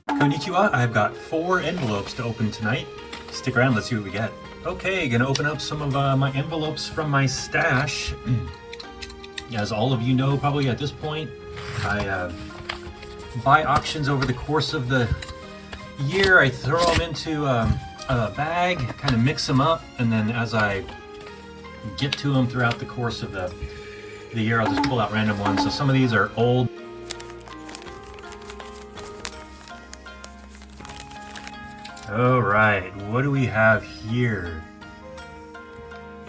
Konnichiwa, I've got 4 envelopes to open tonight. Stick around, let's see what we get. Okay, gonna open up some of my envelopes from my stash. As all of you know probably at this point, I buy auctions over the course of the year. I throw them into a bag, kind of mix them up, and then as I get to them throughout the course of the year, I'll just pull out random ones. So some of these are old. All right, what do we have here?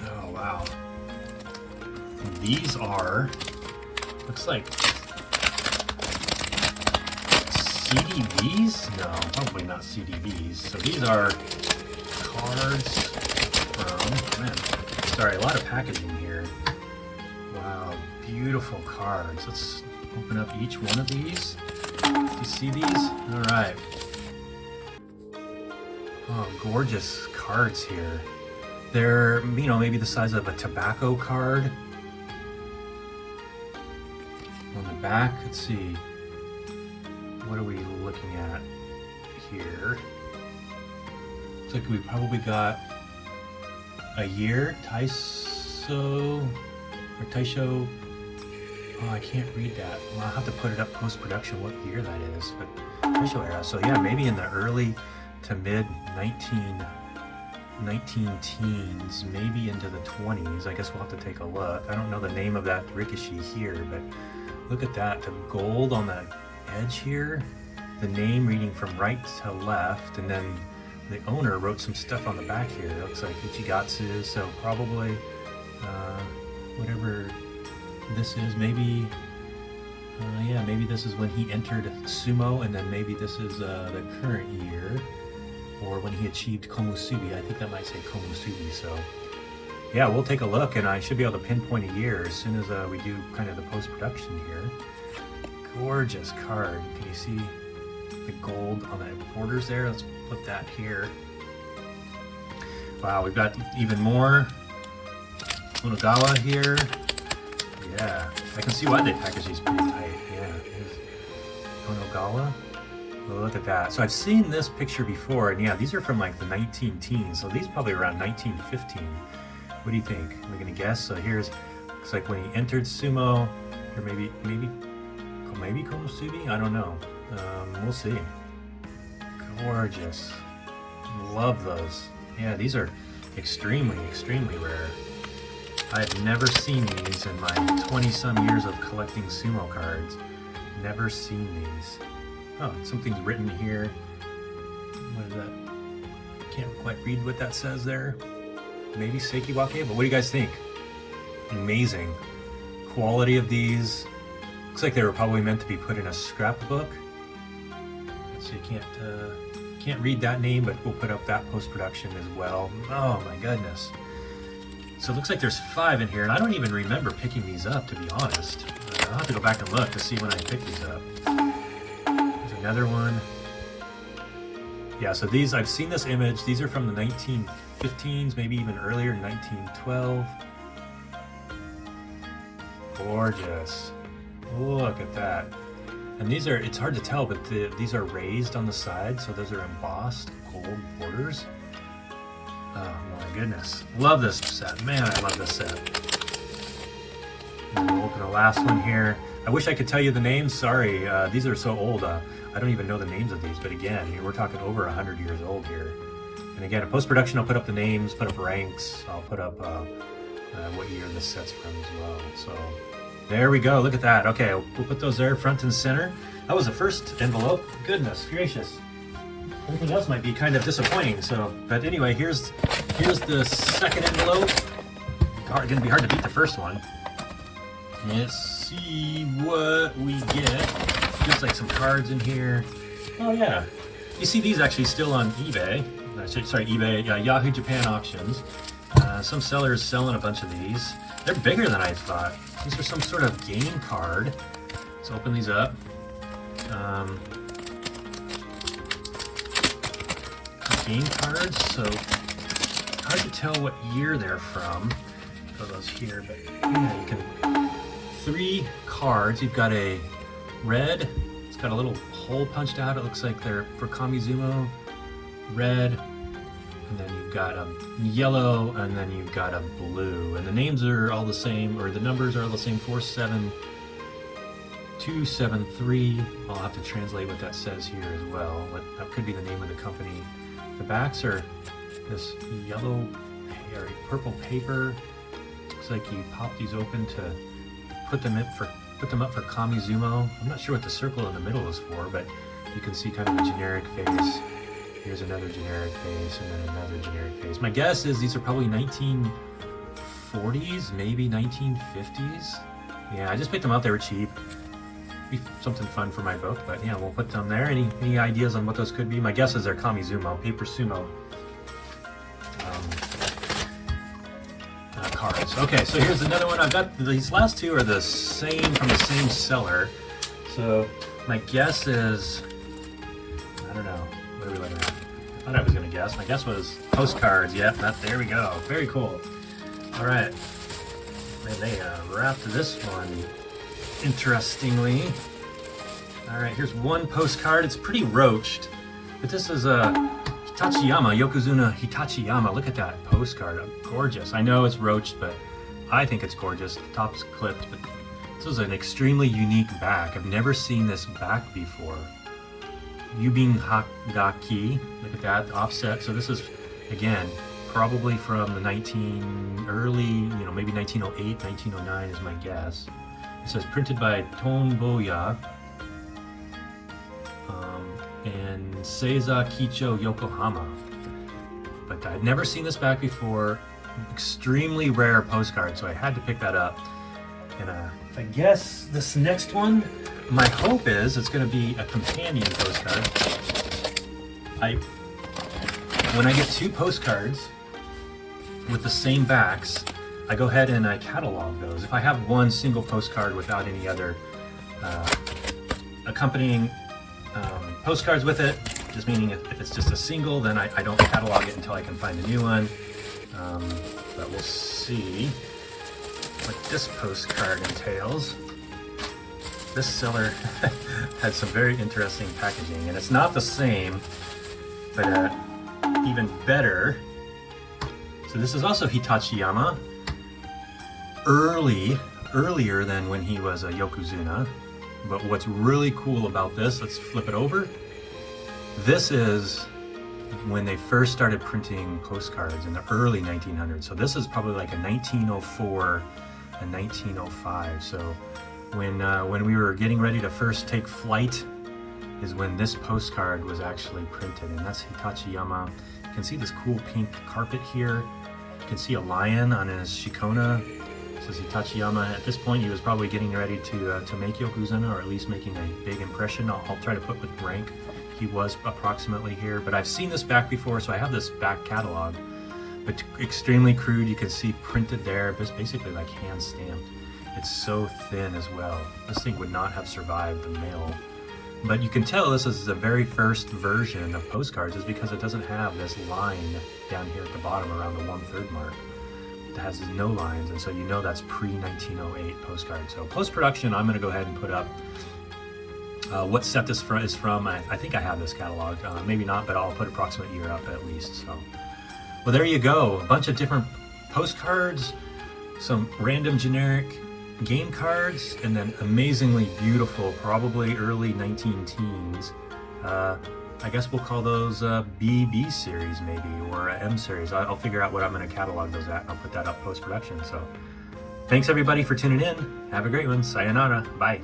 Oh, wow. These are, looks like CDVs? No, probably not CDVs. So these are cards from, man, sorry, a lot of packaging here. Wow, beautiful cards. Let's open up each one of these. Do you see these? All right. Oh, gorgeous cards here. They're, you know, maybe the size of a tobacco card. On the back, let's see. What are we looking at here? Looks like we probably got a year, Taishō, or Taishō. Oh, I can't read that. Well, I'll have to put it up post-production what year that is, but Taishō era. So yeah, maybe in the early to mid 19 teens, maybe into the 20s. I guess we'll have to take a look. I don't know the name of that rikishi here, but look at that, the gold on the edge here, the name reading from right to left, and then the owner wrote some stuff on the back here. It looks like Uchigatsu, so probably whatever this is, maybe yeah, maybe this is when he entered Sumo, and then maybe this is the current year, or when he achieved komusubi. I think that might say komusubi. So yeah, we'll take a look, and I should be able to pinpoint a year as soon as we do kind of the post-production here. Gorgeous card. Can you see the gold on the borders there? Let's put that here. Wow, we've got even more Onogawa here. Yeah, I can see why they package these pretty tight. Yeah, Onogawa. Look at that. So I've seen this picture before, and yeah, these are from like the 19 teens. So these probably around 1915. What do you think? Am I gonna guess? So here's, looks like when he entered Sumo, or maybe komusubi? I don't know. We'll see. Gorgeous. Love those. Yeah, these are extremely, extremely rare. I've never seen these in my 20-some years of collecting Sumo cards. Never seen these. Oh, something's written here. What is that? Can't quite read what that says there. Maybe Seikiwake, but what do you guys think? Amazing. Quality of these. Looks like they were probably meant to be put in a scrapbook. So you can't read that name, but we'll put up that post-production as well. Oh my goodness. So it looks like there's 5 in here, and I don't even remember picking these up, to be honest. I'll have to go back and look to see when I picked these up. There's another one. Yeah, so these, I've seen this image. These are from the 1915s, maybe even earlier, 1912. Gorgeous. Look at that. And these are, it's hard to tell, but these are raised on the side, so those are embossed gold borders. Oh my goodness. Love this set. Man, I love this set. And we'll open the last one here. I wish I could tell you the names. Sorry, these are so old. I don't even know the names of these, but again, we're talking over 100 years old here. And again, in post-production, I'll put up the names, put up ranks. I'll put up what year this set's from as well. So there we go. Look at that. Okay, we'll put those there front and center. That was the first envelope. Goodness gracious. Everything else might be kind of disappointing. So, but anyway, here's the second envelope. Gonna be hard to beat the first one. Let's see what we get. Just like some cards in here. Oh yeah, you see these actually still on eBay. Sorry, eBay. Yahoo Japan auctions. Some sellers selling a bunch of these. They're bigger than I thought. These are some sort of game card. Let's open these up. Game cards, so hard to tell what year they're from. Throw those here, but yeah, you can 3 cards. You've got a red, it's got a little hole punched out. It looks like they're for Kamizumo. Red, and then you've got a yellow, and then you've got a blue. And the names are all the same, or the numbers are all the same, 47273. I'll have to translate what that says here as well. That could be the name of the company. The backs are this yellow or purple paper. Looks like you pop these open to put them up for Kamizumo. I'm not sure what the circle in the middle is for, but you can see kind of a generic face. Here's another generic face, and then another generic face. My guess is these are probably 1940s, maybe 1950s. Yeah, I just picked them out. They were cheap. Be something fun for my book, but yeah, we'll put them there. Any ideas on what those could be? My guess is they're Kamizumo, paper sumo cards. Okay, so here's another one. I've got these last two are the same, from the same seller. So my guess is, I don't know. What are we looking at? I thought I was going to guess. My guess was Postcards. Yep, there we go. Very cool. All right. And they wrapped this one interestingly. All right, here's one postcard. It's pretty roached, but this is a Hitachiyama, Yokozuna Hitachiyama. Look at that postcard. Gorgeous. I know it's roached, but I think it's gorgeous. The top's clipped, but this is an extremely unique back. I've never seen this back before. Yubin Hagaki, look at that, offset. So this is, again, probably from the early, maybe 1908, 1909 is my guess. It says printed by Tonboya and Seiza Kicho, Yokohama. But I'd never seen this back before. Extremely rare postcard, so I had to pick that up. And I guess this next one, my hope is it's going to be a companion postcard. When I get 2 postcards with the same backs, I go ahead and I catalog those. If I have one single postcard without any other accompanying postcards with it, just meaning if it's just a single, then I don't catalog it until I can find a new one. But we'll see what this postcard entails. This seller had some very interesting packaging, and it's not the same, but even better. So this is also Hitachiyama, earlier than when he was a Yokozuna. But what's really cool about this, let's flip it over. This is when they first started printing postcards in the early 1900s. So this is probably like a 1904 and 1905. So when we were getting ready to first take flight is when this postcard was actually printed, and that's Hitachiyama. You can see this cool pink carpet here. You can see a lion on his shikona. It says Hitachiyama. At this point, he was probably getting ready to make Yokozuna, or at least making a big impression. I'll try to put with rank. He was approximately here, but I've seen this back before, so I have this back catalog. But extremely crude. You can see printed there, but it's basically like hand stamped. It's so thin as well. This thing would not have survived the mail. But you can tell this is the very first version of postcards, is because it doesn't have this line down here at the bottom around the 1/3 mark. It has no lines, and so you know that's pre-1908 postcard. So post-production, I'm going to go ahead and put up what set this is from. I think I have this catalog. Maybe not, but I'll put approximate year up at least. So, well, there you go. A bunch of different postcards, some random generic game cards, and then amazingly beautiful, probably early 19-teens. I guess we'll call those BB series maybe, or M series. I'll figure out what I'm going to catalog those at, and I'll put that up post-production. So thanks everybody for tuning in. Have a great one. Sayonara. Bye.